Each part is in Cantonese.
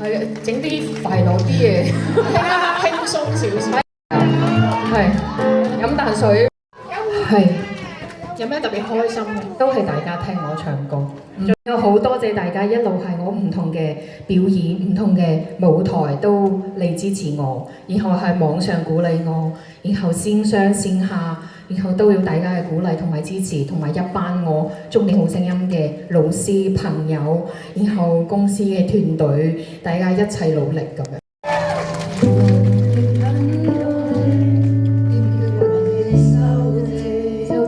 係整啲快樂啲嘢，輕鬆少少。係飲啖水，係有咩特別開心嘅？都係大家聽我唱歌。有好多謝大家一路係我唔同嘅表演、唔同嘅舞台都嚟支持我，然後係網上鼓勵我，然後線上線下，然後都要大家嘅鼓勵同埋支持，同埋一班我中年好聲音嘅老師朋友，然後公司嘅團隊，大家一齊努力咁樣。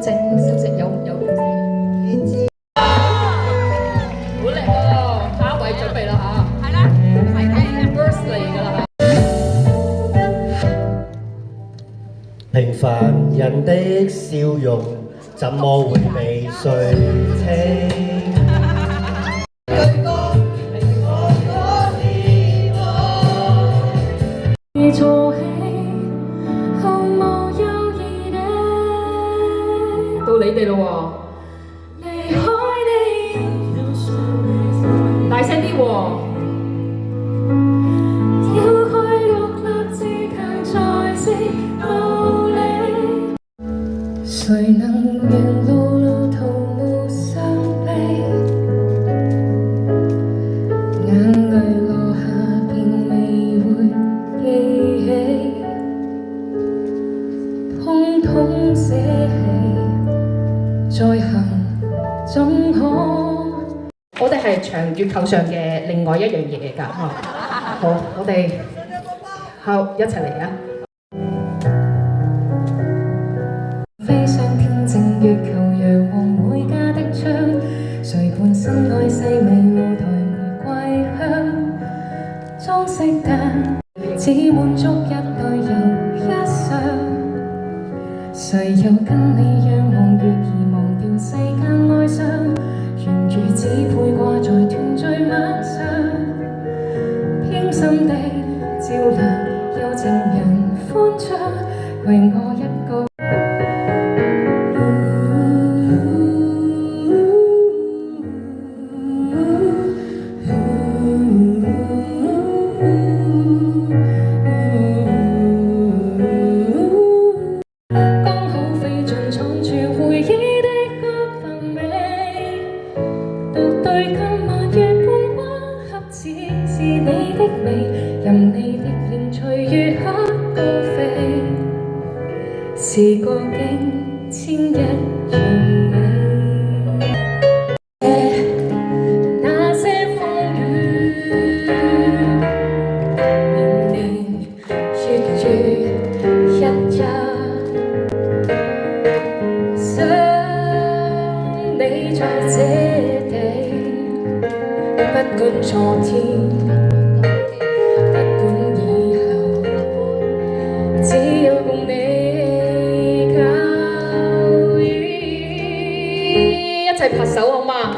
休息有。好叻喎！下一位準備啦嚇。係啦，係睇 verse 嚟㗎啦。平凡人的笑容，怎麼會被誰聽？到你哋咯喎！大聲啲喎！誰能讓路路途無傷悲？眼淚落下便未會記起，通通捨棄，再行總可。我哋係唱月球上嘅另外一樣嘢㗎，好，我哋好一齊嚟啊！飛上天靜月球，陽光每家的窗，誰伴心愛細微露台玫瑰香，裝飾得只滿足一對又一雙，誰又跟你仰望月兒忘掉世間哀傷，圓如只配掛在團聚晚上，偏心地照亮有情人歡暢，為我一個。是個境遷一樣美，那些風雨，年年月月日日，想你在這地，不管昨天。一齊拍手好嘛？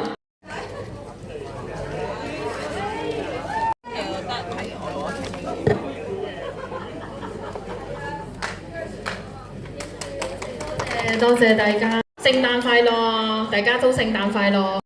多謝大家，聖誕快樂！大家都聖誕快樂！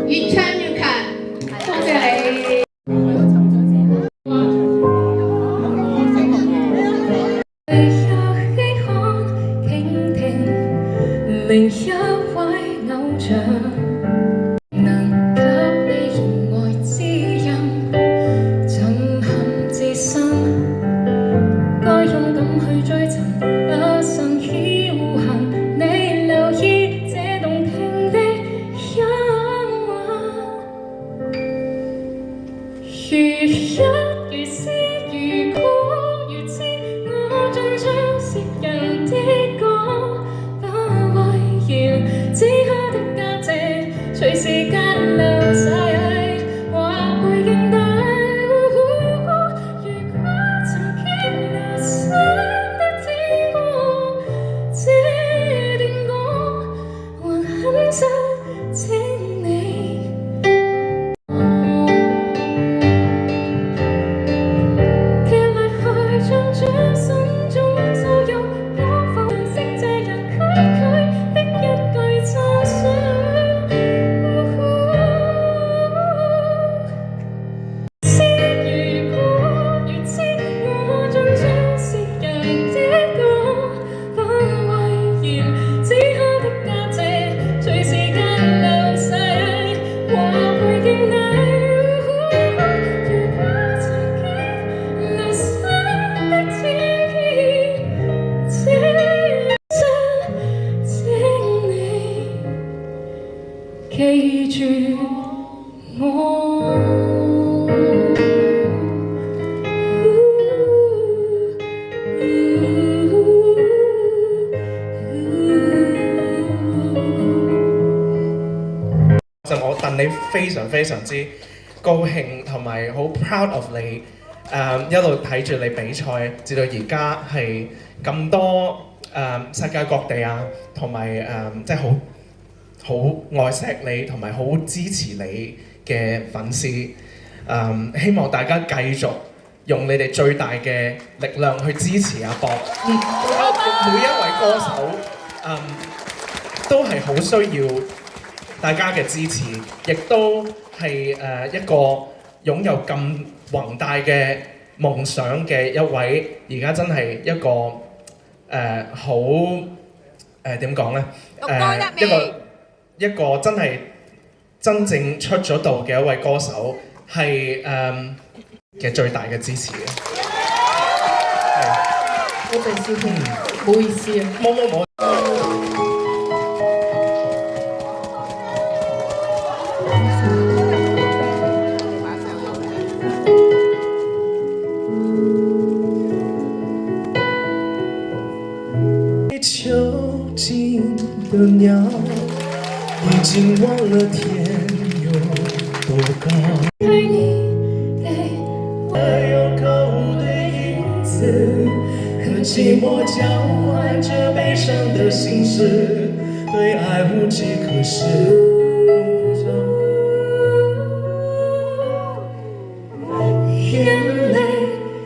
越唱越強，多謝你。另一位偶像，能給你言外之音，震撼至深，該勇敢。心中就有可否識這人區區的一句讚賞。知如果如知我終將是人這個不諱言，只可的價值隨時間流逝，話回敬你。如果曾經流失的天意，這真請你記住我。就我戥你非常非常之高興，同埋好 proud of 你。一路睇住你比賽，至到而家係咁多世界各地啊，同埋即係好愛錫你，同埋好支持你嘅粉絲。希望大家繼續用你哋最大嘅力量去支持阿博。每一位歌手都係好需要大家嘅支持，亦都係一個擁有咁宏大嘅夢想嘅一位，而家真係一個好點講呢？一個真係真正出咗道嘅一位歌手，係嘅最大嘅支持嘅。多謝師兄，唔好意思啊。冇。囚禁的鸟已经忘了天有多高，还有可恶的影子和寂寞交换着悲伤的心事，对爱无计可施。眼泪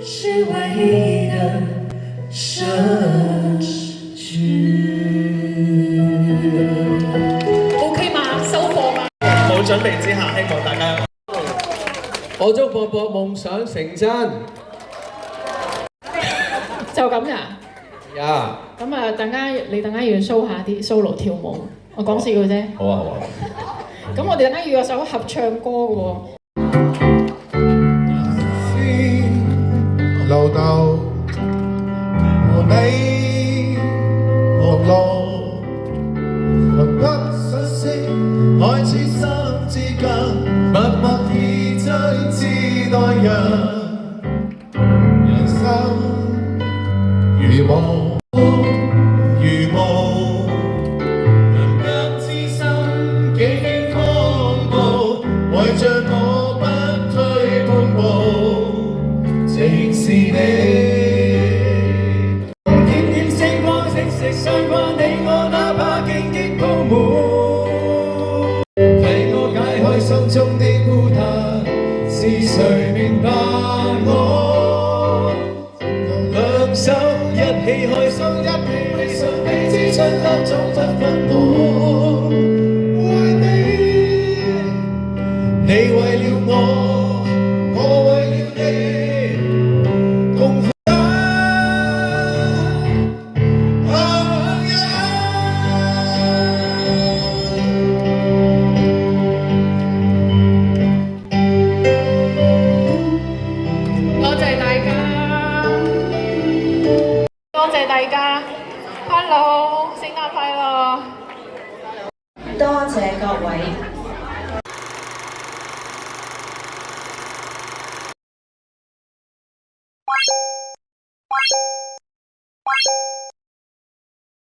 是唯一的奢侈。OK 嘛，收貨嘛。冇準備之下，希望大家我祝博博夢想成真。就咁呀？呀，咁啊，你等間要 show 下啲 solo 跳舞，我講笑嘅啫。好啊好啊。咁我哋等間要有首合唱歌嘅喎。流動，和你學路，魂不相識，開始心之間，默默而追知待人，人生如夢。如夢，能得知心幾風暴，為着我不退半步，正是你。點點星光，息息相關，你我哪怕荊棘鋪滿，替我解開心中的孤單，是誰明白我？兩手一起開心，一起理想，彼此春秋總不分開。為你，你為了我，我為了你，共負擔。多謝大家，多謝大家，Hello，聖誕快樂！多謝各位。